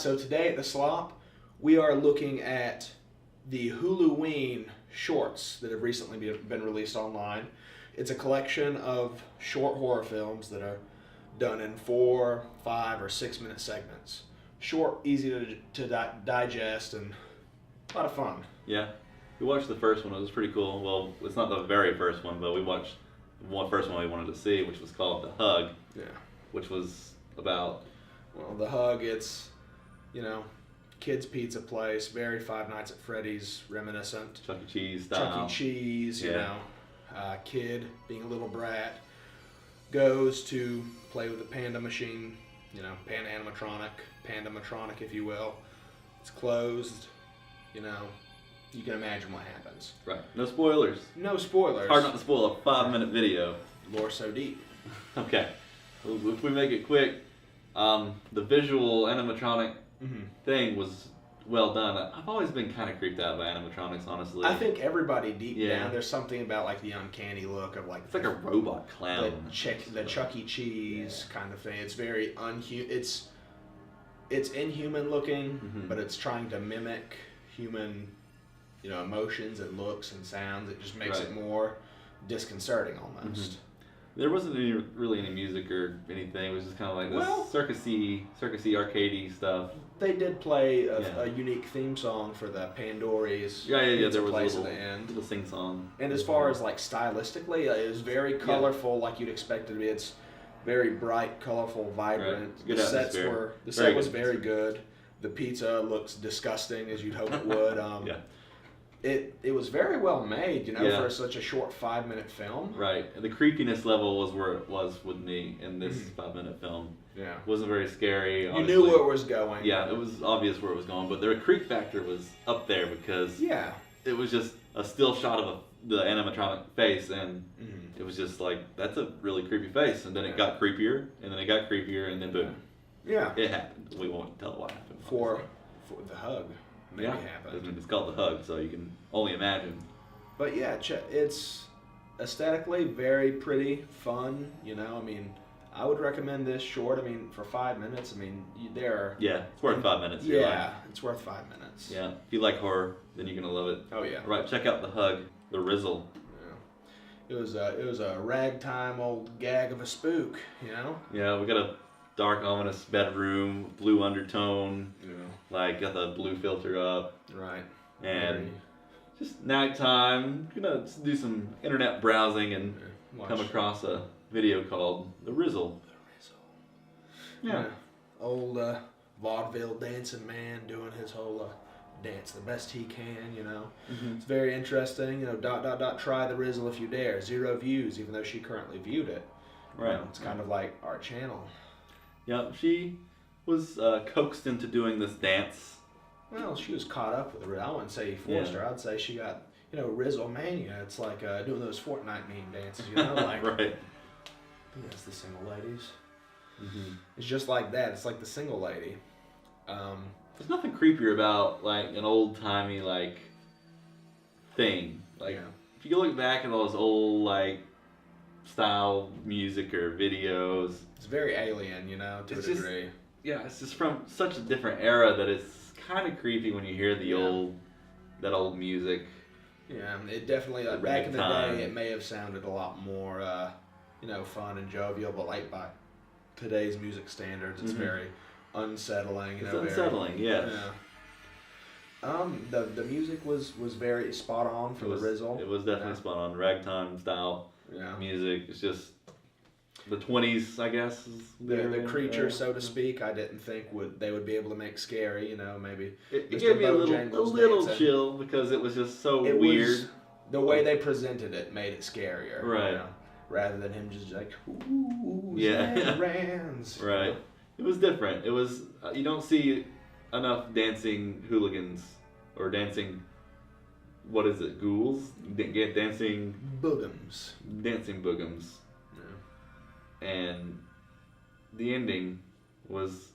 so today at the Slop, we are looking at the Huluween shorts that have recently been released online. It's a collection of short horror films that are done in 4, 5, or 6 minute segments. Short, easy to digest, and a lot of fun. Yeah. We watched the first one. It was pretty cool. Well, it's not the very first one, but we watched the first one we wanted to see, which was called The Hug. Yeah. Which was about... Well, The Hug, it's, kids' pizza place, very Five Nights at Freddy's reminiscent. Chuck E. Cheese style. Chuck E. Cheese, kid being a little brat, goes to play with the panda machine, panda-matronic, if you will. It's closed, you can imagine what happens. Right. No spoilers. No spoilers. It's hard not to spoil a 5-minute video. Lore so deep. Okay. If we make it quick, the visual animatronic thing was well done. I've always been kind of creeped out by animatronics, honestly. I think everybody deep down, there's something about like the uncanny look of like... It's like a robot clown. The Chuck E. Cheese kind of thing. It's very it's inhuman looking, but it's trying to mimic human, emotions and looks and sounds. It just makes it more disconcerting almost. There wasn't really any music or anything. It was just kind of like this circusy, arcadey stuff. They did play a unique theme song for the Pandories. Yeah. There was place at the end. Little sing song. And as far as like stylistically, it was very colorful, like you'd expect it to be. It's very bright, colorful, vibrant. Right. The set was very good. The pizza looks disgusting, as you'd hope it would. It was very well made, for such a short 5-minute film. Right, and the creepiness level was where it was with me in this 5-minute film. Yeah, it wasn't very scary. You knew where it was going. Yeah, it was obvious where it was going, but the creep factor was up there because it was just a still shot of the animatronic face, and it was just like, that's a really creepy face, and then it got creepier, and then it got creepier, and then boom. Yeah, it happened. We won't tell what happened. For The Hug. It's called The Hug, so you can only imagine. But yeah, it's aesthetically very pretty, fun. I would recommend this short. For 5 minutes. It's worth 5 minutes. It's worth 5 minutes. Yeah, if you like horror, then you're gonna love it. Oh yeah. Right, check out The Hug, Therizal. Yeah, it was a ragtime old gag of a spook. Yeah, we got a dark, ominous bedroom, blue undertone. Got the blue filter up. Right. And just nighttime, gonna do some internet browsing and come across a video called Therizal. Yeah. Old vaudeville dancing man doing his whole dance the best he can, It's very interesting. Try Therizal if you dare. 0 views, even though she currently viewed it. Right. It's kind of like our channel. Yeah, she was coaxed into doing this dance. Well, she was caught up with it. I wouldn't say he forced her. I'd say she got, Rizzle mania. It's like doing those Fortnite meme dances, like. Right. I think that's the single ladies. It's just like that. It's like the single lady. There's nothing creepier about like an old timey thing. If you look back at all those old style music or videos, it's very alien, to a degree. Yeah, it's just from such a different era that it's kind of creepy when you hear that old music. Yeah, it definitely back in the day it may have sounded a lot more fun and jovial, but by today's music standards, it's very unsettling. It's unsettling, yes. The music was very spot on for Therizal. It was definitely spot on, ragtime style music. It's just the 20s, I guess. The creature, so to speak, I didn't think they would be able to make scary. Maybe it gave me a little chill because it was just so weird. The way they presented it made it scarier, right? Rather than him just like, ooh, Rans. Right. It was different. It was you don't see enough dancing hooligans or dancing. What is it? Ghouls? Dancing boogums. Dancing boogums. And the ending was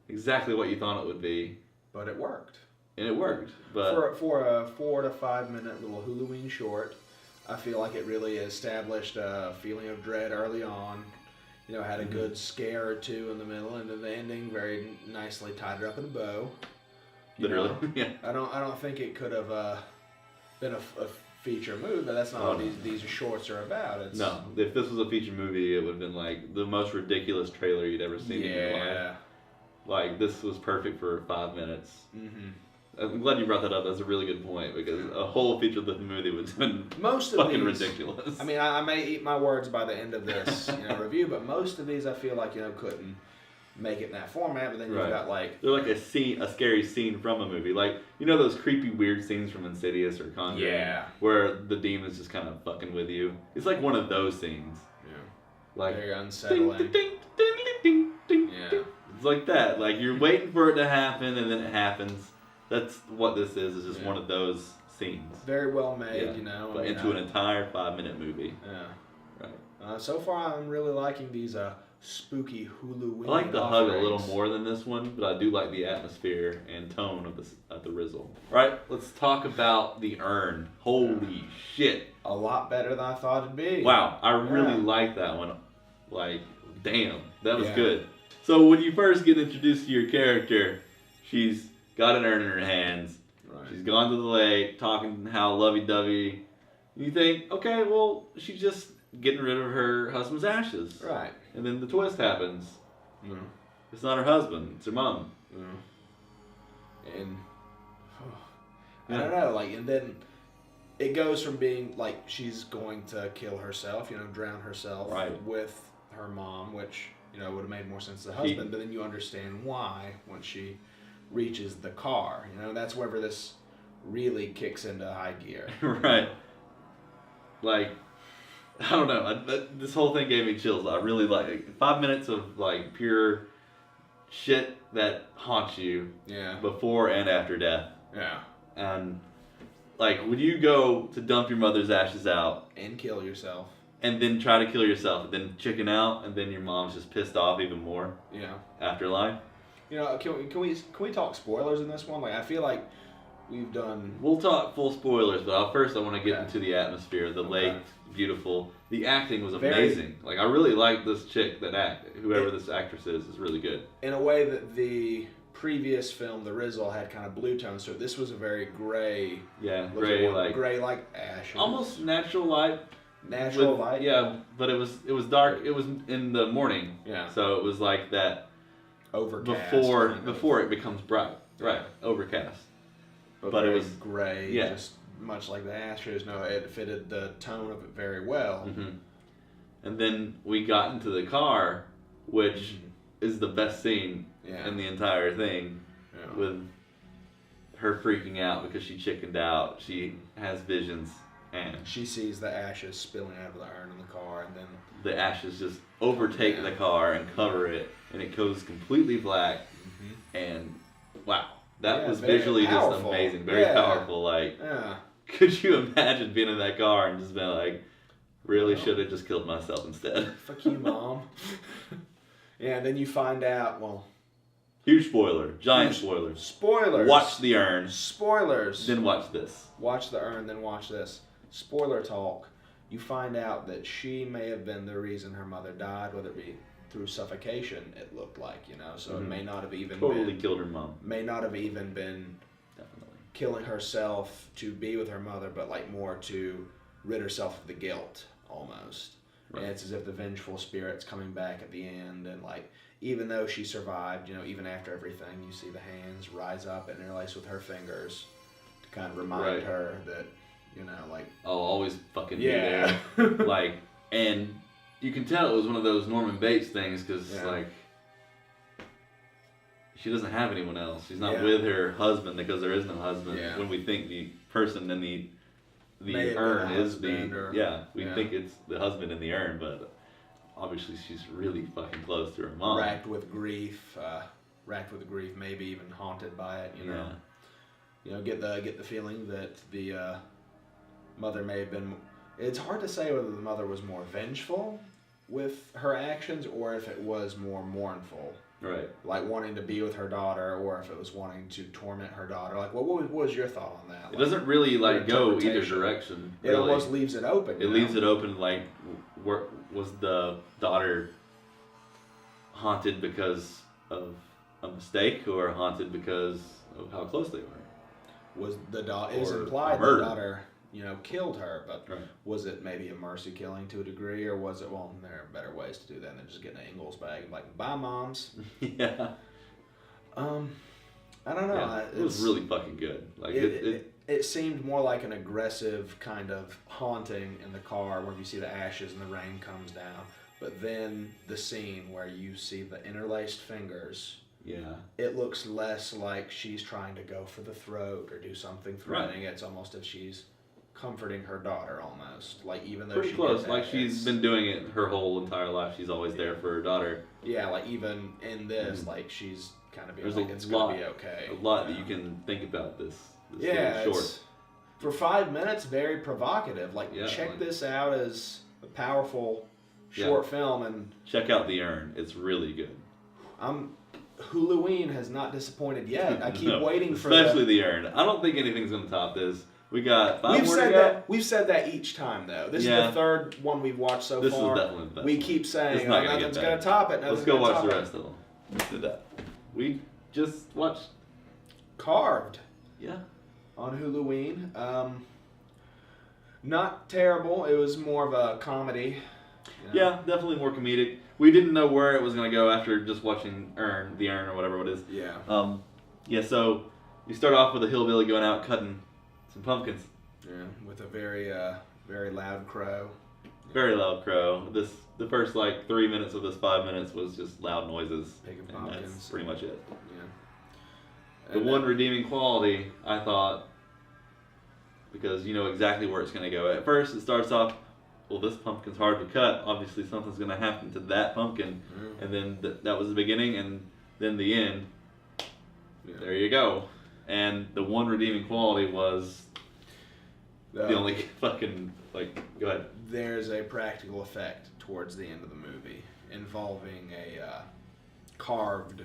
exactly what you thought it would be. But it worked. And it worked. But for a 4 to 5 minute little Huluween short, I feel like it really established a feeling of dread early on. had a good scare or two in the middle, and then the ending very nicely tied it up in a bow. Literally, yeah. I don't think it could have been a feature movie, but that's not what these shorts are about. No, if this was a feature movie, it would have been like the most ridiculous trailer you'd ever seen in your life. Like, this was perfect for 5 minutes. Mm-hmm. I'm glad you brought that up. That's a really good point, because a whole feature length movie would have been fucking ridiculous. I mean, I may eat my words by the end of this review, but most of these I feel like couldn't make it in that format. But then you've got like they're like a scary scene from a movie, like those creepy weird scenes from Insidious or Conjuring, where the demon's just kind of fucking with you. It's like one of those scenes. Yeah, like very unsettling. Ding, ding, ding, ding, ding, ding. It's like that. Like you're waiting for it to happen, and then it happens. That's what this is. It's just one of those scenes. Very well made, but into an entire 5-minute movie. Yeah. Right. So far, I'm really liking these spooky Huluween. I like the hug a little more than this one, but I do like the atmosphere and tone of the Therizal. Right. Let's talk about the urn. Holy shit! A lot better than I thought it'd be. Wow, I really like that one. Like, damn, that was good. So when you first get introduced to your character, she's got an urn in her hands. Right. She's gone to the lake, talking how lovey-dovey. You think, okay, well, she's just getting rid of her husband's ashes. Right. And then the twist happens. Mm. It's not her husband, it's her mom. Mm. And I don't know, and then it goes from being like she's going to kill herself, drown herself with her mom, which, would have made more sense to the husband, but then you understand why when she reaches the car. That's wherever this really kicks into high gear. Right. Like, I don't know. This whole thing gave me chills. I really like it. 5 minutes of pure shit that haunts you. Yeah. Before and after death. Yeah. And would you go to dump your mother's ashes out and kill yourself, and then try to kill yourself, and then chicken out, and then your mom's just pissed off even more? Yeah. Afterlife. Can we talk spoilers in this one? I feel like we've done. We'll talk full spoilers, but first I want to get into the atmosphere. The lake, beautiful. The acting was amazing. I really like this chick whoever this actress is really good. In a way that the previous film, Therizal, had kind of blue tones to it. This was a very gray. Yeah, gray like ashes. Almost natural light. Natural light. Yeah, but it was dark. It was in the morning. Yeah. So it was like that. Overcast before it becomes bright, right? Overcast, but it was gray, just much like the ashes. No, it fitted the tone of it very well. Mm-hmm. And then we got into the car, which is the best scene in the entire thing, with her freaking out because she chickened out. She has visions, and she sees the ashes spilling out of the urn in the car, and then the ashes just overtake the car and cover it, and it goes completely black. Mm-hmm. And wow, that was visually powerful. Just amazing, very powerful. Could you imagine being in that car and just being like, really should have just killed myself instead? Fuck you, Mom. And then you find out, huge spoiler, giant spoilers. Spoilers. Watch the urn. Spoilers. Then watch this. Watch the urn, then watch this. Spoiler talk. You find out that she may have been the reason her mother died, whether it be through suffocation, it looked like, so it may not have even totally killed her mom. May not have even been definitely killing herself to be with her mother, but more to rid herself of the guilt, almost. Right. And it's as if the vengeful spirit's coming back at the end, and even though she survived, even after everything, you see the hands rise up and interlace with her fingers to kind of remind her that, I'll always fucking be there. And you can tell it was one of those Norman Bates things, because she doesn't have anyone else. She's not with her husband, because there is no husband. Yeah. When we think the person in the urn is we think it's the husband in the urn, but obviously she's really fucking close to her mom. Racked with grief, maybe even haunted by it. Get the feeling that the mother may have been. It's hard to say whether the mother was more vengeful with her actions, or if it was more mournful. Right. Wanting to be with her daughter, or if it was wanting to torment her daughter. What was your thought on that? It doesn't really go either direction. Really. It almost leaves it open. It leaves it open. Was the daughter haunted because of a mistake or haunted because of how close they were. Was the daughter? It was implied the daughter, killed her, but was it maybe a mercy killing to a degree, or was it? Well, there are better ways to do that than just getting an Ingalls bag and like, bye, moms. Yeah. I don't know. Yeah, it was really fucking good. Like it seemed more like an aggressive kind of haunting in the car where you see the ashes and the rain comes down. But then the scene where you see the interlaced fingers, it looks less like she's trying to go for the throat or do something threatening. Right. It's almost as she's comforting her daughter almost. Like even though pretty close. Like she's been doing it her whole entire life. She's always there for her daughter. Yeah, like even in this, like she's kind of being like, it's going to be okay. A lot that you can think about this short. For 5 minutes, very provocative. Like, check this out as a powerful short film. And check out The Urn. It's really good. Huluween has not disappointed yet. I keep waiting for especially The Urn. I don't think anything's going to top this. We got 5 more to go. We've said that each time, though. This is the third one we've watched so far. This is definitely the best. We keep saying, nothing's going to top it. Let's go watch the rest of them. Let's do that. We just watched Carved. Yeah. On Huluween. Not terrible. It was more of a comedy. Yeah, definitely more comedic. We didn't know where it was going to go after just watching The Urn or whatever it is. Yeah. So you start off with a hillbilly going out cutting some pumpkins. Yeah, with a very, very loud crow. Very loud crow. The first 3 minutes of this 5 minutes was just loud noises. Picking pumpkins. That's pretty much it. Yeah. The one redeeming quality, I thought, because you know exactly where it's going to go. At first, it starts off, well, this pumpkin's hard to cut. Obviously, something's going to happen to that pumpkin. And then that was the beginning, and then the end. Yeah. There you go. And the one redeeming quality was the only fucking, go ahead. There's a practical effect towards the end of the movie involving a carved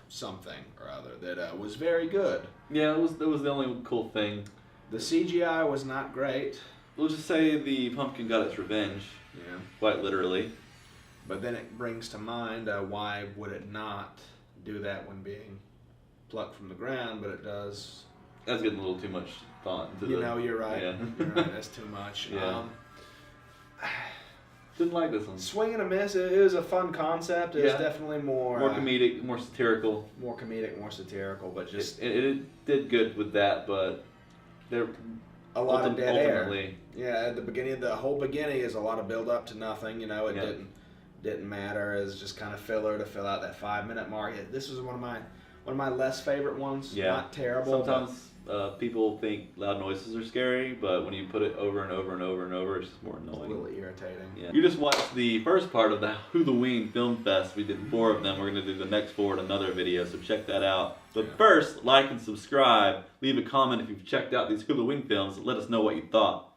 something or other that was very good. Yeah, it was the only cool thing. The CGI was not great. We'll just say the pumpkin got its revenge. Yeah. Quite literally. But then it brings to mind why would it not do that when being plucked from the ground, but it does. That's getting a little too much thought into you're right. Yeah. You're right, that's too much. Yeah. Didn't like this one. Swing and a miss. It was a fun concept. It's definitely more comedic, more satirical. More comedic, more satirical, but just it did good with that, but there a lot of dead air. Yeah, at the whole beginning is a lot of build up to nothing. It didn't matter. It was just kind of filler to fill out that 5 minute mark. This was one of my less favorite ones. Yeah. Not terrible. Sometimes people think loud noises are scary, but when you put it over and over and over and over, it's just more annoying. It's a little irritating. Yeah. You just watched the first part of the Huluween Film Fest. We did 4 of them. We're going to do the next 4 in another video, so check that out. But first, like and subscribe. Leave a comment if you've checked out these Huluween films. Let us know what you thought.